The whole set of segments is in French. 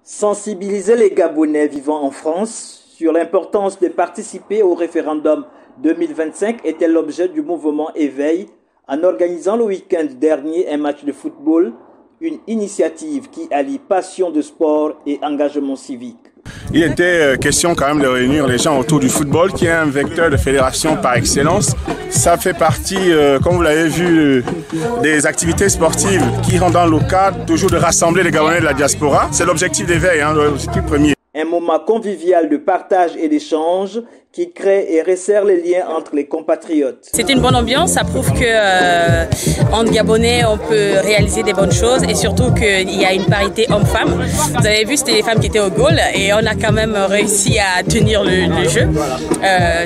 Sensibiliser les Gabonais vivant en France sur l'importance de participer au référendum 2025 était l'objet du mouvement Éveil en organisant le week-end dernier un match de football, une initiative qui allie passion de sport et engagement civique. Il était question quand même de réunir les gens autour du football qui est un vecteur de fédération par excellence. Ça fait partie, comme vous l'avez vu, des activités sportives qui rendent dans le cadre toujours de rassembler les Gabonais de la diaspora. C'est l'objectif d'Éveil, l'objectif premier. Un moment convivial de partage et d'échange qui crée et resserre les liens entre les compatriotes. C'est une bonne ambiance, ça prouve que entre Gabonais on peut réaliser des bonnes choses et surtout qu'il y a une parité homme-femme. Vous avez vu, c'était les femmes qui étaient au goal et on a quand même réussi à tenir le jeu.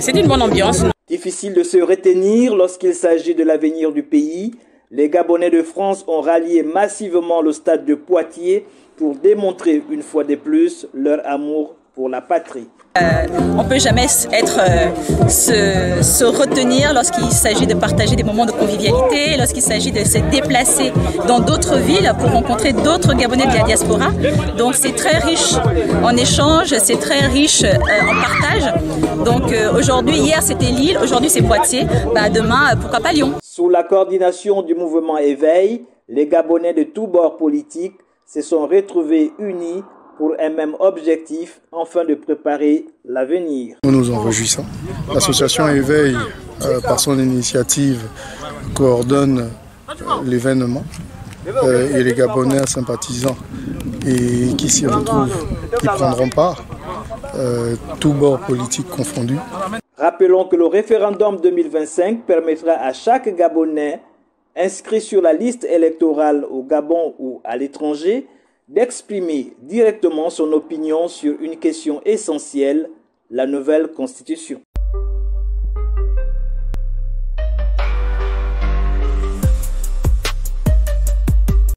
C'est une bonne ambiance. Difficile de se retenir lorsqu'il s'agit de l'avenir du pays. Les Gabonais de France ont rallié massivement le stade de Poitiers pour démontrer une fois de plus leur amour pour la patrie. On ne peut jamais se retenir lorsqu'il s'agit de partager des moments de convivialité, lorsqu'il s'agit de se déplacer dans d'autres villes pour rencontrer d'autres Gabonais de la diaspora. Donc c'est très riche en échange, c'est très riche en partage. Donc aujourd'hui, hier c'était Lille, aujourd'hui c'est Poitiers, demain pourquoi pas Lyon. Sous la coordination du mouvement Éveil, les Gabonais de tous bords politiques se sont retrouvés unis pour un même objectif, afin de préparer l'avenir. Nous nous en réjouissons. L'association Éveil, par son initiative, coordonne l'événement et les Gabonais sympathisants et qui s'y retrouvent, qui prendront part, tous bords politiques confondus. Rappelons que le référendum 2025 permettra à chaque Gabonais inscrit sur la liste électorale au Gabon ou à l'étranger d'exprimer directement son opinion sur une question essentielle, la nouvelle constitution.